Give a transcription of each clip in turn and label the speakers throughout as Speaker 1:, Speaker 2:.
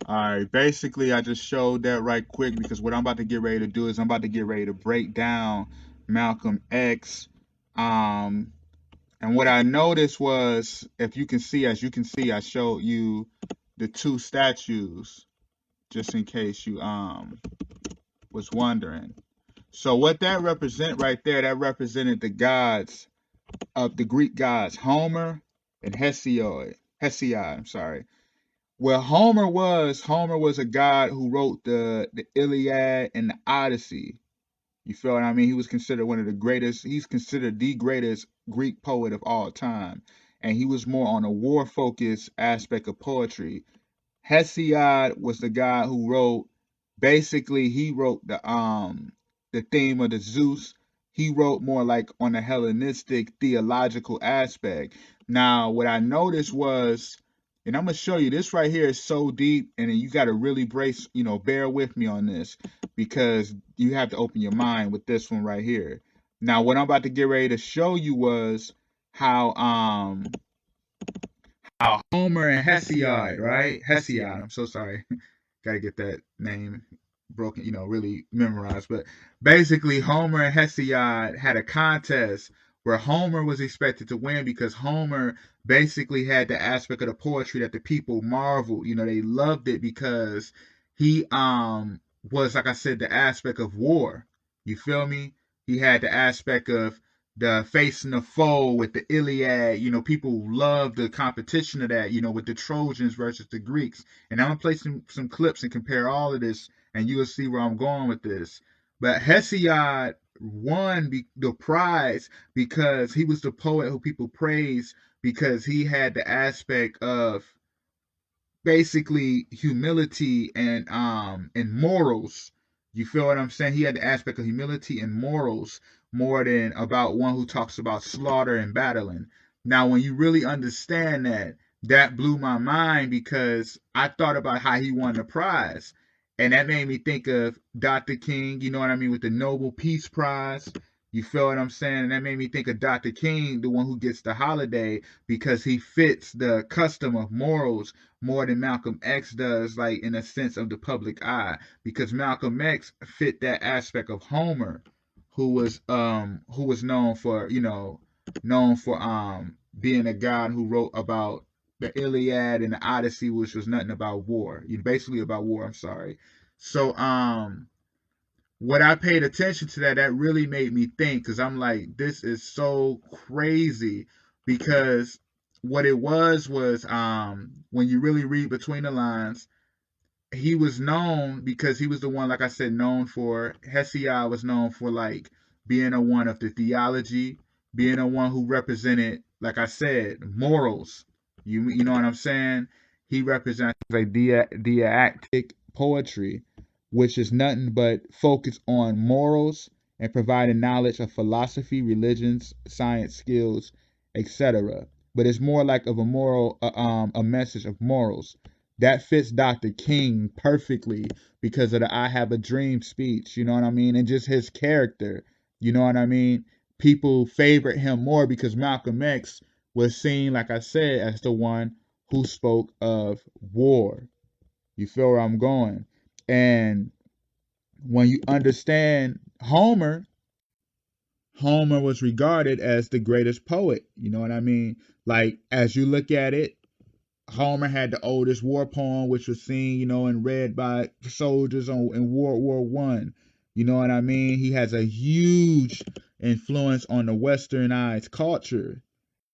Speaker 1: All right, basically, I just showed that right quick because what I'm about to get ready to do is I'm about to get ready to break down Malcolm X. Um, and what I noticed was, if you can see, as you can see, I showed you the two statues, just in case you was wondering. So what that represent right there, that represented the gods of the Greek gods, Homer and Hesiod, I'm sorry. Well, Homer was a god who wrote the Iliad and the Odyssey. You feel what I mean? He was considered one of the greatest. He's considered the greatest Greek poet of all time, and he was more on a war focused aspect of poetry. Hesiod was the guy who wrote. Basically, he wrote the theme of the Zeus. He wrote more like on a Hellenistic theological aspect. Now, what I noticed was, and I'm gonna show you this right here is so deep, and you got to really brace, bear with me on this because you have to open your mind with this one right here. Now, what I'm about to get ready to show you was how Homer and Hesiod, right? Hesiod. I'm so sorry. Got to get that name broken, really memorized. But basically, Homer and Hesiod had a contest where Homer was expected to win because Homer basically had the aspect of the poetry that the people marveled. They loved it because he was, like I said, the aspect of war. You feel me? He had the aspect of the facing the foe with the Iliad. People love the competition of that, with the Trojans versus the Greeks. And I'm gonna play some clips and compare all of this, and you'll see where I'm going with this. But Hesiod won the prize because he was the poet who people praise because he had the aspect of basically humility and morals. You feel what I'm saying? He had the aspect of humility and morals more than about one who talks about slaughter and battling. Now, when you really understand that, that blew my mind because I thought about how he won the prize. And that made me think of Dr. King, you know what I mean, with the Nobel Peace Prize. You feel what I'm saying? And that made me think of Dr. King, the one who gets the holiday because he fits the custom of morals more than Malcolm X does, like in a sense of the public eye, because Malcolm X fit that aspect of Homer, who was known for being a god who wrote about the Iliad and the Odyssey, which was nothing about war, basically about war. I'm sorry. So what I paid attention to that really made me think because I'm like, this is so crazy because what it was when you really read between the lines, he was known because he was the one, like I said, known for Hesiod was known for like being a one of the theology, being a one who represented, like I said, morals. You know what I'm saying? He represents like didactic poetry, which is nothing but focus on morals and providing knowledge of philosophy, religions, science, skills, etc. But it's more like of a moral, a message of morals that fits Dr. King perfectly because of the I Have a Dream speech, you know what I mean? And just his character, you know what I mean? People favorite him more because Malcolm X was seen, like I said, as the one who spoke of war. You feel where I'm going? And when you understand Homer was regarded as the greatest poet. You know what I mean? Like, as you look at it, Homer had the oldest war poem, which was seen, and read by soldiers in World War One. You know what I mean? He has a huge influence on the westernized culture.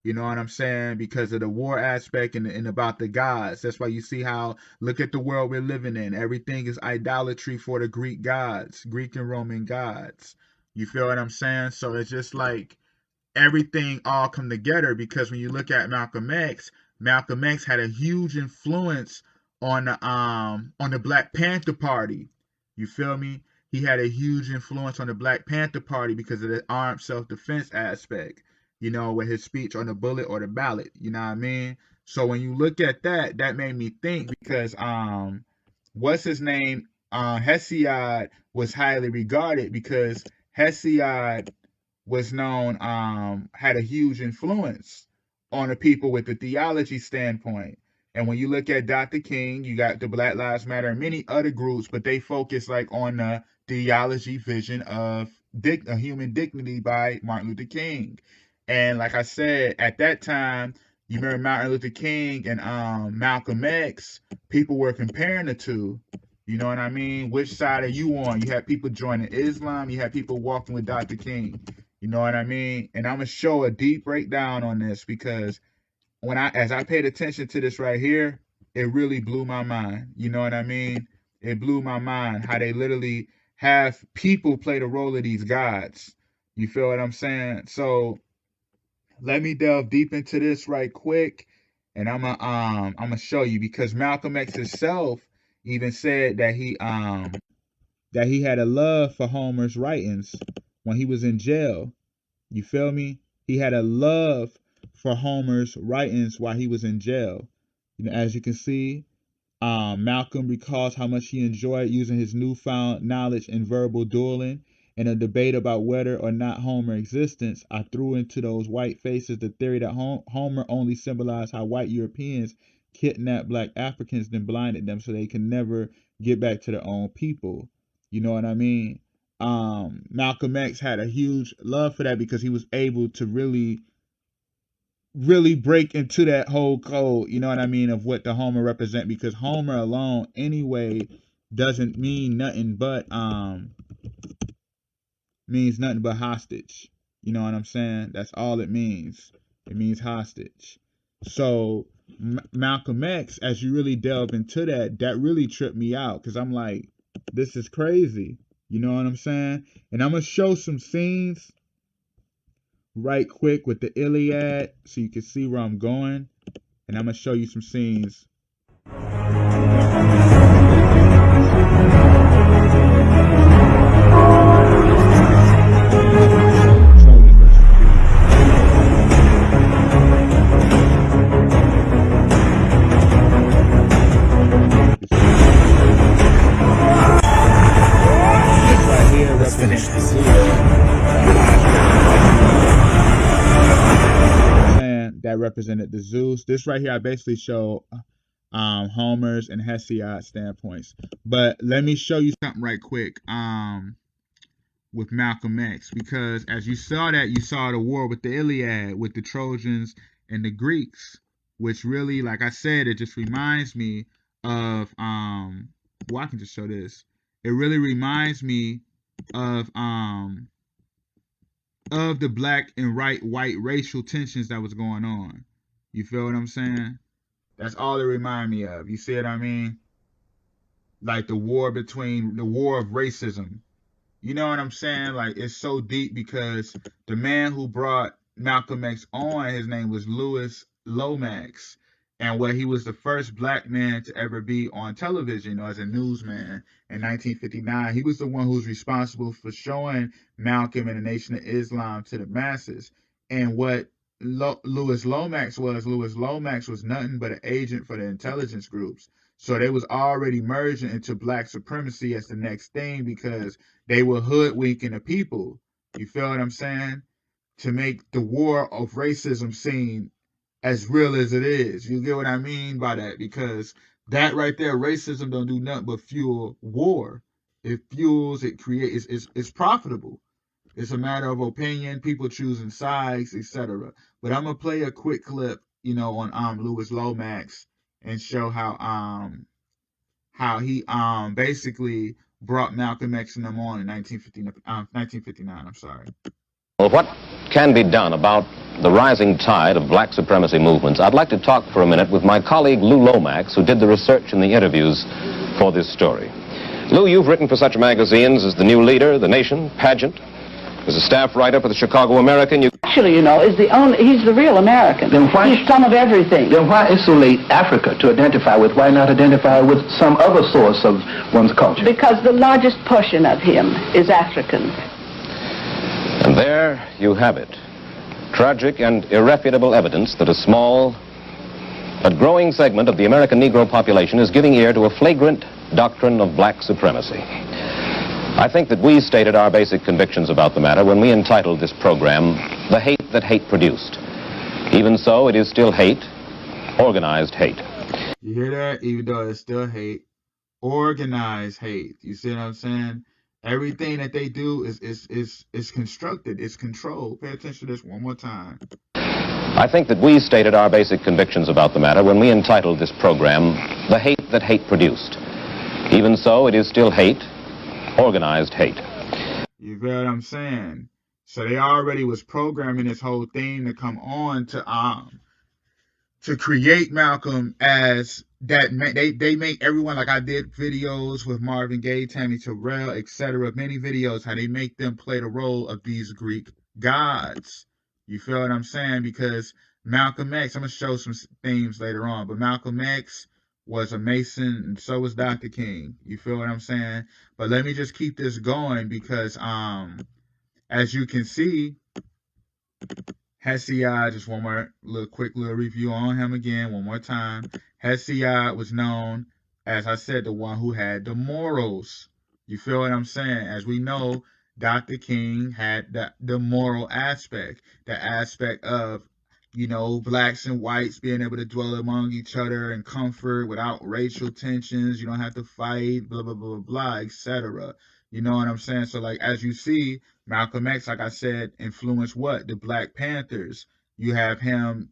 Speaker 1: You know what I'm saying? Because of the war aspect and about the gods. That's why you see how, look at the world we're living in. Everything is idolatry for the Greek gods, Greek and Roman gods. You feel what I'm saying? So it's just like everything all come together because when you look at Malcolm X had a huge influence on the Black Panther Party. You feel me? He had a huge influence on the Black Panther Party because of the armed self defense aspect, with his speech on the bullet or the ballot, you know what I mean? So when you look at that, that made me think because what's his name? Hesiod was highly regarded because Hesiod was known, had a huge influence on the people with the theology standpoint. And when you look at Dr. King, you got the Black Lives Matter and many other groups, but they focus like on the theology vision of human dignity by Martin Luther King. And like I said, at that time, you remember Martin Luther King and Malcolm X, people were comparing the two. You know what I mean? Which side are you on? You had people joining Islam, you had people walking with Dr. King. You know what I mean? And I'm gonna show a deep breakdown on this because as I paid attention to this right here, it really blew my mind. You know what I mean? It blew my mind how they literally have people play the role of these gods. You feel what I'm saying? So let me delve deep into this right quick, and I'm gonna show you because Malcolm X himself even said that he had a love for Homer's writings when he was in jail. You feel me? He had a love for Homer's writings while he was in jail. You know, as you can see, Malcolm recalls how much he enjoyed using his newfound knowledge in verbal dueling. In a debate about whether or not Homer existence, I threw into those white faces the theory that Homer only symbolized how white Europeans kidnapped black Africans then blinded them so they can never get back to their own people. You know what I mean? Malcolm X had a huge love for that because he was able to really break into that whole code, you know what I mean, of what the Homer represent, because Homer alone anyway doesn't mean nothing but hostage. You know what I'm saying? That's all it means. It means hostage. So Malcolm X, as you really delve into that really tripped me out because I'm like, this is crazy. You know what I'm saying? And I'm going to show some scenes right quick with the Iliad so you can see where I'm going. And I'm going to show you some scenes. Let's finish this. That represented the Zeus. This right here, I basically show Homer's and Hesiod standpoints. But let me show you something right quick with Malcolm X, because as you saw the war with the Iliad, with the Trojans and the Greeks, which really, like I said, it just reminds me of well, I can just show this. It really reminds me of the black and white racial tensions that was going on. You feel what I'm saying? That's all it remind me of. You see what I mean? Like the war of racism. You know what I'm saying? Like, it's so deep because the man who brought Malcolm X on, his name was Louis Lomax. And he was the first black man to ever be on television, you know, as a newsman in 1959. He was the one who was responsible for showing Malcolm and the Nation of Islam to the masses. And what Louis Lomax was nothing but an agent for the intelligence groups. So they was already merging into black supremacy as the next thing because they were hoodwinking the people. You feel what I'm saying? To make the war of racism seem as real as it is. You get what I mean by that? Because that right there, racism don't do nothing but fuel war. It fuels, it creates, it's profitable. It's a matter of opinion, people choosing sides, etc. But I'm gonna play a quick clip, you know, on Louis Lomax and show how he basically brought Malcolm X and them on in 1959. I'm sorry.
Speaker 2: Well, what can be done about the rising tide of black supremacy movements? I'd like to talk for a minute with my colleague Lou Lomax, who did the research and the interviews for this story. Lou, you've written for such magazines as The New Leader, The Nation, Pageant. As a staff writer for the Chicago American,
Speaker 3: Actually, you know, he's the real American.
Speaker 4: Then why,
Speaker 3: he's some of everything.
Speaker 4: Then why isolate Africa to identify with? Why not identify with some other source of one's culture?
Speaker 3: Because the largest portion of him is African.
Speaker 2: And there you have it. Tragic and irrefutable evidence that a small but growing segment of the American Negro population is giving ear to a flagrant doctrine of black supremacy. I think that we stated our basic convictions about the matter when we entitled this program, The Hate That Hate Produced. Even so, it is still hate, organized hate.
Speaker 1: You hear that? Even though it's still hate, organized hate. You see what I'm saying? Everything that they do is constructed. It's controlled. Pay attention to this one more time.
Speaker 2: I think that we stated our basic convictions about the matter when we entitled this program, The Hate That Hate Produced. Even so, it is still hate, organized hate.
Speaker 1: You feel what I'm saying? So they already was programming this whole thing to come on to create Malcolm as that. They make everyone, like I did videos with Marvin Gaye, Tammy Terrell, etc. Many videos how they make them play the role of these Greek gods. You feel what I'm saying? Because Malcolm X, I'm gonna show some themes later on, but Malcolm X was a Mason, and so was Dr. King. You feel what I'm saying? But let me just keep this going because as you can see, Hesiod, just one more quick little review on him again, one more time. Hesiod was known, as I said, the one who had the morals. You feel what I'm saying? As we know, Dr. King had the moral aspect, the aspect of, blacks and whites being able to dwell among each other in comfort without racial tensions. You don't have to fight, blah, blah, blah, blah, blah, etc. You know what I'm saying? So, like, as you see, Malcolm X, like I said, influenced what? The Black Panthers. You have him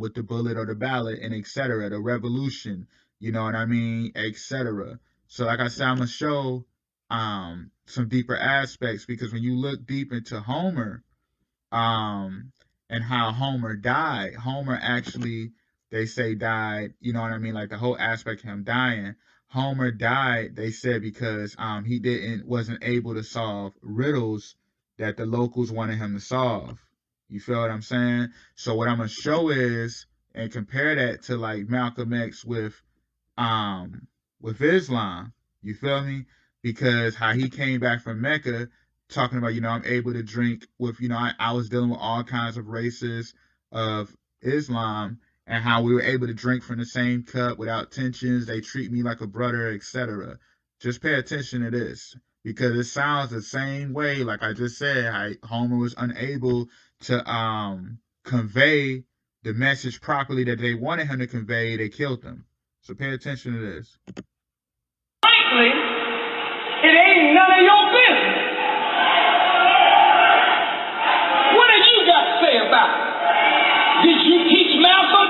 Speaker 1: with the bullet or the ballot and etc. The revolution, you know what I mean, etc. So like I said, I'm gonna show some deeper aspects because when you look deep into Homer, and how Homer died. Homer actually, they say died, you know what I mean? Like the whole aspect of him dying. Homer died, they said, because he wasn't able to solve riddles that the locals wanted him to solve. You feel what I'm saying? So what I'm gonna show is, and compare that to like Malcolm X with Islam. You feel me? Because how he came back from Mecca talking about, I'm able to drink with, I was dealing with all kinds of races of Islam and how we were able to drink from the same cup without tensions. They treat me like a brother, etc. Just pay attention to this because it sounds the same way, like I just said, how Homer was unable to convey the message properly that they wanted him to convey. They killed him. So pay attention to this.
Speaker 5: Frankly, it ain't none of your business. What have you got to say about it? Did you teach Malcolm?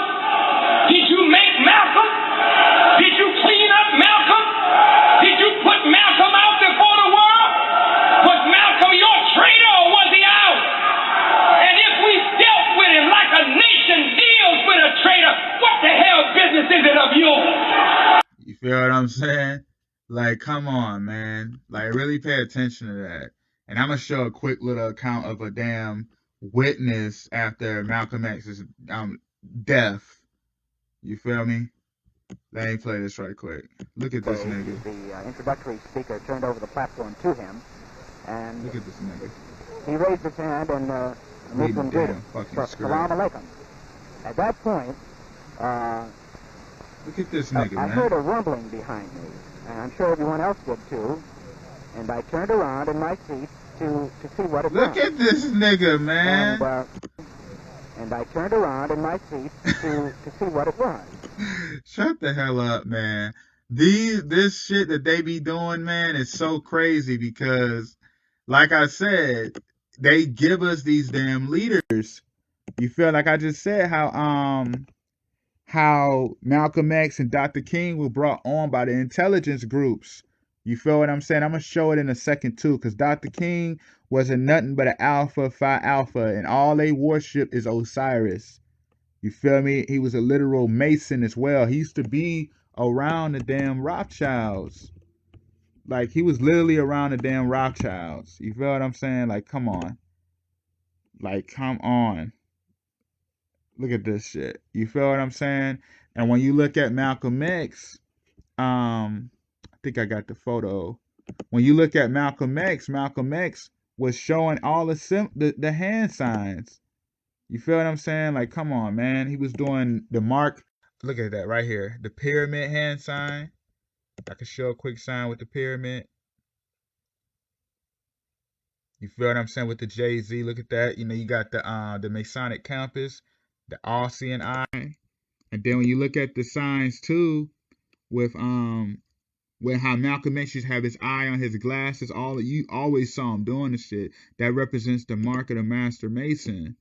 Speaker 5: Did you make Malcolm? Did you clean up Malcolm? Did you put Malcolm out before the world? Was Malcolm your traitor or was he ours? And if we dealt with him like a nation deals with a traitor, what the hell business is it of yours?
Speaker 1: You feel what I'm saying? Like, come on, man. Like, really pay attention to that. And I'm going to show a quick little account of a damn witness after Malcolm X's death. You feel me? Let me play this right quick. Look at this nigga.
Speaker 6: The introductory speaker turned over the platform to him, and
Speaker 1: look at this nigga.
Speaker 6: He raised his hand and Muslim greeting. Salam alaikum. At that point,
Speaker 1: look at this nigga, man.
Speaker 6: I heard a rumbling behind me, and I'm sure everyone else did too. And I turned around in my seat to see what it was.
Speaker 1: Look at this nigga, man.
Speaker 6: And I turned around in my seat to see what it was.
Speaker 1: Shut the hell up, man. This shit that they be doing, man, is so crazy because, like I said, they give us these damn leaders. You feel like I just said how Malcolm X and Dr. King were brought on by the intelligence groups. You feel what I'm saying? I'm going to show it in a second, too, because Dr. King wasn't nothing but an Alpha Phi Alpha, and all they worship is Osiris. You feel me? He was a literal Mason as well. He used to be around the damn Rothschilds. Like, he was literally around the damn Rothschilds. You feel what I'm saying? Like, come on. Like, come on. Look at this shit. You feel what I'm saying? And when you look at Malcolm X, I think I got the photo. When you look at Malcolm X was showing all the hand signs. You feel what I'm saying? Like, come on, man. He was doing the mark. Look at that right here. The pyramid hand sign. I can show a quick sign with the pyramid. You feel what I'm saying? With the Jay-Z. Look at that. You know, you got the Masonic campus, the all-seeing eye. And then when you look at the signs too, with how Malcolm X used to have his eye on his glasses, you always saw him doing the shit. That represents the mark of the Master Mason.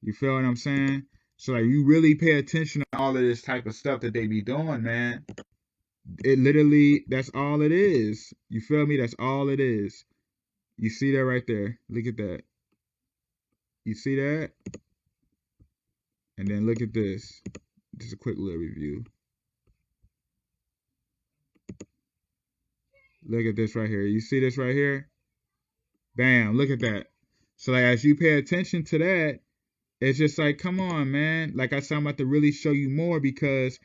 Speaker 1: You feel what I'm saying? So like, you really pay attention to all of this type of stuff that they be doing, man. It literally, that's all it is. You feel me? That's all it is. You see that right there? Look at that. You see that? And then look at this. Just a quick little review. Look at this right here. You see this right here? Bam, look at that. So like, as you pay attention to that, it's just like, come on, man. Like I said, I'm about to really show you more, because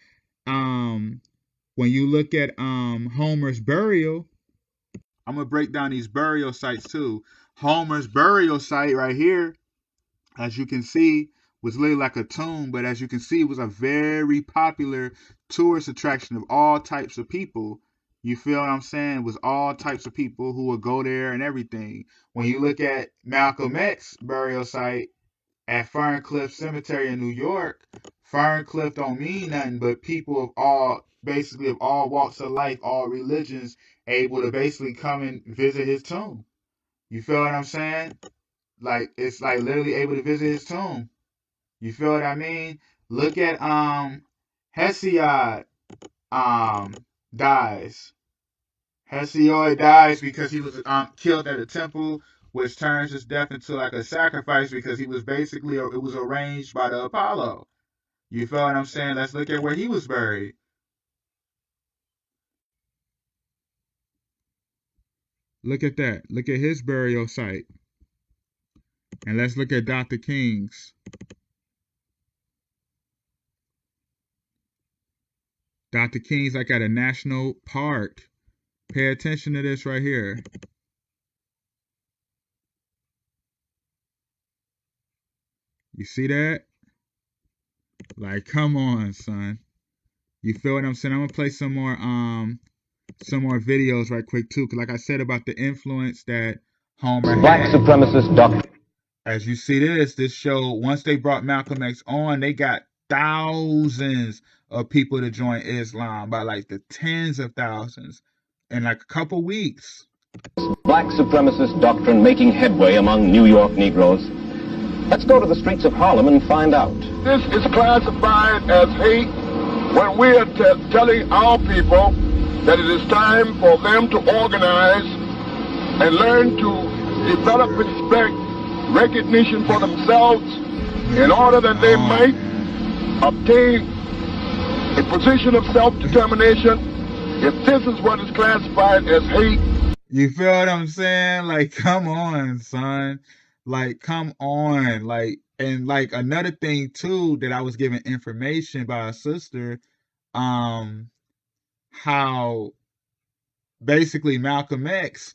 Speaker 1: when you look at Homer's burial, I'm gonna break down these burial sites too. Homer's burial site right here, as you can see, was literally like a tomb, but as you can see, it was a very popular tourist attraction of all types of people. You feel what I'm saying? It was all types of people who would go there and everything. When you look at Malcolm X burial site at Ferncliff Cemetery in New York, Ferncliff don't mean nothing but people of all, basically of all walks of life, all religions, able to basically come and visit his tomb. You feel what I'm saying? Like, it's like literally able to visit his tomb. You feel what I mean? Look at Hesiod dies. Hesiod dies because he was killed at a temple, which turns his death into like a sacrifice, because he was basically, it was arranged by the Apollo. You feel what I'm saying? Let's look at where he was buried. Look at that. Look at his burial site. And let's look at Dr. King's. Dr. King's like at a national park. Pay attention to this right here. You see that? Like, come on, son. You feel what I'm saying? I'm gonna play some more videos right quick too, because like I said about the influence that Homer
Speaker 2: Black
Speaker 1: had.
Speaker 2: supremacist doctrine.
Speaker 1: As you see this show, once they brought Malcolm X on, they got thousands of people to join Islam, by like the tens of thousands in like a couple weeks.
Speaker 2: Black supremacist doctrine making headway among New York Negroes. Let's go to the streets of Harlem and find out.
Speaker 7: This is classified as hate when we are telling our people that it is time for them to organize and learn to develop respect, recognition for themselves, in order that they might obtain a position of self-determination. If this is what is classified as hate.
Speaker 1: You feel what I'm saying? Like, come on, son. Like, come on. Like, and like another thing too, that I was given information by a sister, how basically Malcolm X,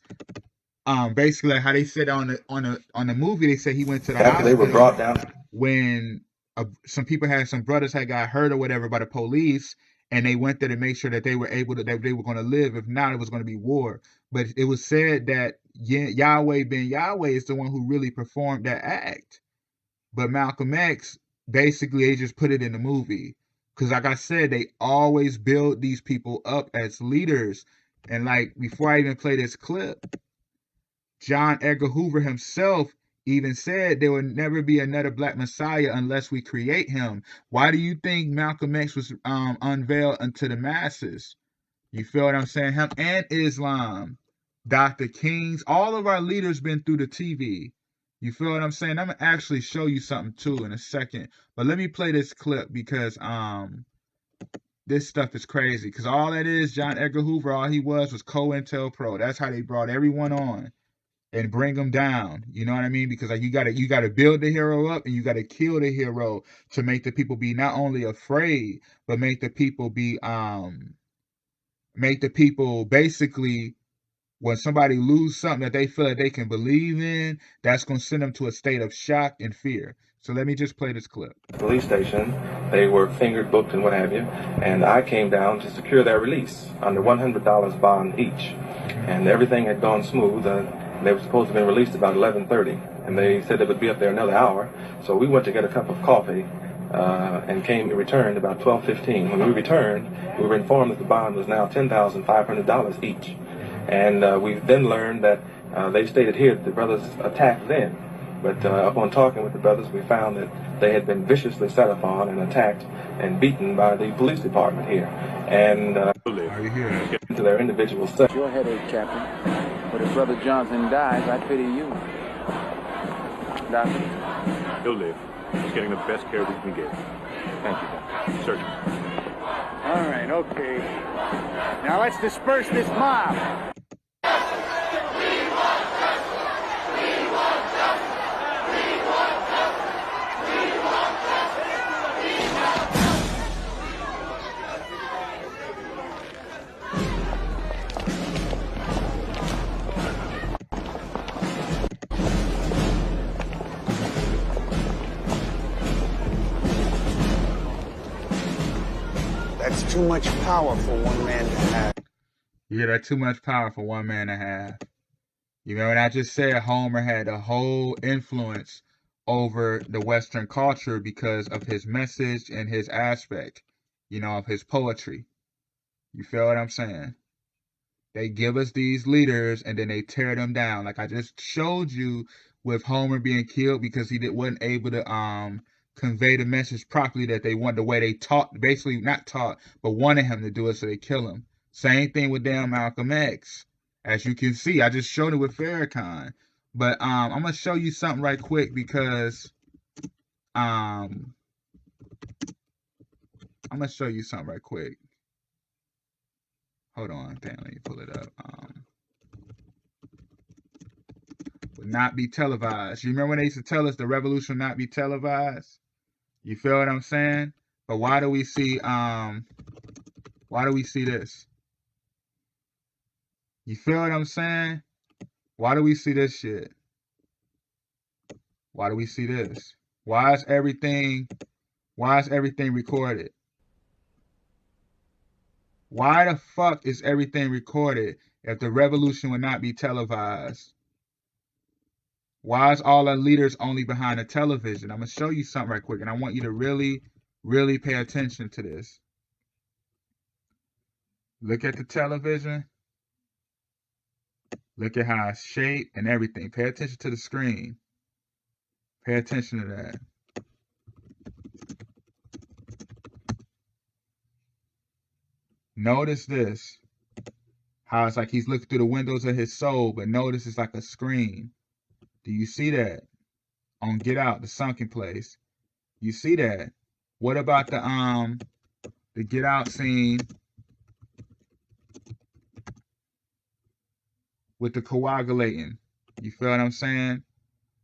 Speaker 1: basically how they said on the movie, they said he went to the hospital.
Speaker 4: They were brought down
Speaker 1: When some brothers had got hurt or whatever by the police, and they went there to make sure that they were that they were going to live. If not, it was going to be war. But it was said that Yahweh ben Yahweh is the one who really performed that act. But Malcolm X, basically, they just put it in the movie. Because like I said, they always build these people up as leaders. And like, before I even play this clip, John Edgar Hoover himself even said there will never be another black messiah unless we create him. Why do you think Malcolm X was unveiled unto the masses? You feel what I'm saying? Him and Islam, Dr. King's, all of our leaders been through the TV. You feel what I'm saying? I'm gonna actually show you something too in a second. But let me play this clip, because this stuff is crazy. Because all that is, John Edgar Hoover, all he was CoIntelPro. That's how they brought everyone on and bring them down. You know what I mean? Because like, you gotta build the hero up, and you gotta kill the hero to make the people be not only afraid, but make the people basically, when somebody lose something that they feel that they can believe in, that's going to send them to a state of shock and fear. So let me just play this clip.
Speaker 8: Police station, they were fingered, booked, and what have you, and I came down to secure their release under $100 bond each, and everything had gone smooth. They were supposed to have been released about 11:30, and they said they would be up there another hour, so we went to get a cup of coffee and returned about 12:15. When we returned, we were informed that the bond was now $10,500 each. And we then learned that they stated here that the brothers attacked then. But upon talking with the brothers, we found that they had been viciously set upon and attacked and beaten by the police department here. And into their individual stuff.
Speaker 6: Your headache, Captain. But if Brother Johnson dies, I pity you. Doctor?
Speaker 9: He'll live. He's getting the best care we can get.
Speaker 6: Thank you, Doctor.
Speaker 9: Surgeon.
Speaker 6: All right, okay. Now let's disperse this mob.
Speaker 10: That's too much power for one man to have.
Speaker 1: Yeah, that's too much power for one man to have. You know, and I just said Homer had a whole influence over the Western culture because of his message and his aspect, you know, of his poetry. You feel what I'm saying? They give us these leaders and then they tear them down. Like I just showed you with Homer being killed because he wasn't able to convey the message properly that they want, the way they taught, basically not taught, but wanted him to do it, so they kill him. Same thing with damn MalcolmX. As you can see, I just showed it with Farrakhan. But I'm gonna show you something right quick because I'm gonna show you something right quick. Hold on, damn, let me pull it up. Would not be televised. You remember when they used to tell us the revolution would not be televised? You feel what I'm saying? But why do we see this? You feel what I'm saying? Why do we see this shit? Why do we see this? Why is everything recorded? Why the fuck is everything recorded if the revolution would not be televised? Why is all our leaders only behind the television? I'm going to show you something right quick, and I want you to really, really pay attention to this. Look at the television. Look at how it's shaped and everything. Pay attention to the screen. Pay attention to that. Notice this. How it's like he's looking through the windows of his soul, but notice it's like a screen. Do you see that? On Get Out, the sunken place. You see that? What about the Get Out scene with the coagulating? You feel what I'm saying?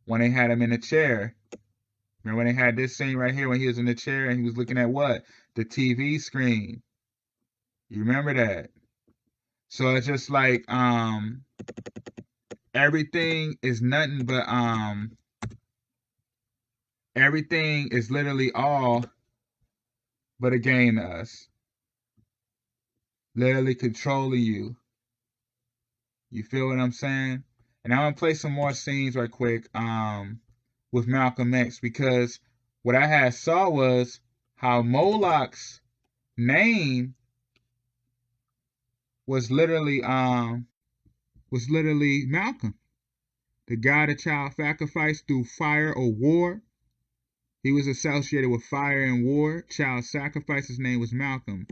Speaker 1: When they had him in the chair. Remember when they had this scene right here when he was in the chair and he was looking at what? The TV screen. You remember that? So it's just like everything is nothing but everything is literally all but a game to us. Literally controlling you. You feel what I'm saying? And I'm gonna play some more scenes right quick with MalcolmX, because what I had saw was how Moloch's name was literally Malcolm, the god of child sacrifice through fire or war. He was associated with fire and war, child sacrifice. His name was Malcolm.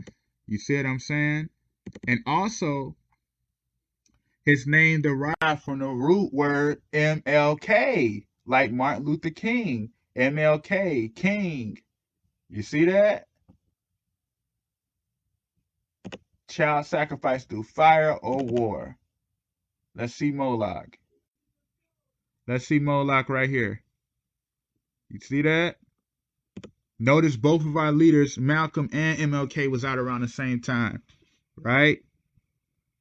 Speaker 1: You see what I'm saying? And also, his name derived from the root word MLK, like Martin Luther King. MLK, King. You see that? Child sacrifice through fire or war. Let's see Moloch. Let's see Moloch right here. You see that? Notice both of our leaders, Malcolm and MLK, was out around the same time. Right?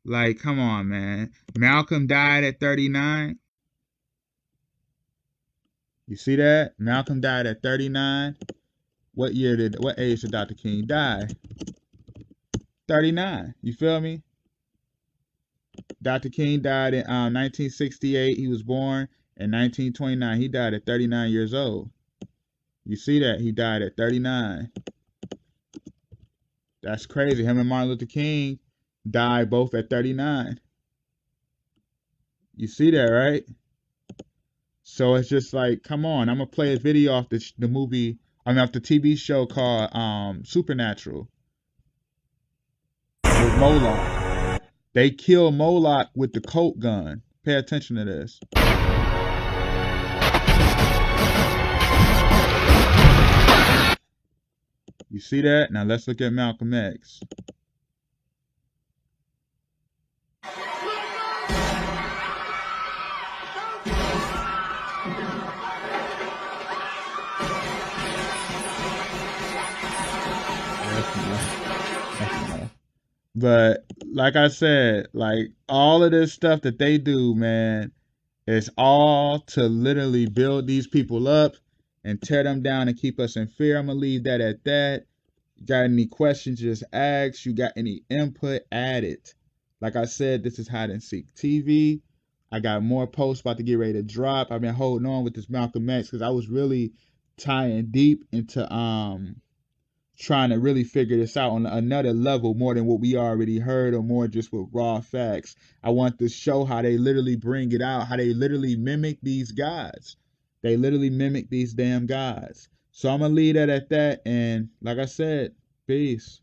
Speaker 1: Like, come on, man. Malcolm died at 39. You see that? Malcolm died at 39. What age did Dr. King die? 39. You feel me? Dr. King died in 1968. He was born in 1929. He died at 39 years old. You see that? He died at 39. That's crazy. Him and Martin Luther King died both at 39. You see that, right? So it's just like, come on. I'm going to play a video off the movie, off the TV show called Supernatural with Moloch. They kill Moloch with the Colt gun. Pay attention to this. You see that? Now let's look at Malcolm X. But like I said, like all of this stuff that they do, man, is all to literally build these people up and tear them down and keep us in fear. I'm going to leave that at that. You got any questions, just ask. You got any input, add it. Like I said, this is Hide and Seek TV. I got more posts about to get ready to drop. I've been holding on with this Malcolm X because I was really tying deep into trying to really figure this out on another level, more than what we already heard or more just with raw facts. I want to show how they literally bring it out, how they literally mimic these guys. They literally mimic these damn guys. So I'm going to leave that at that. And like I said, peace.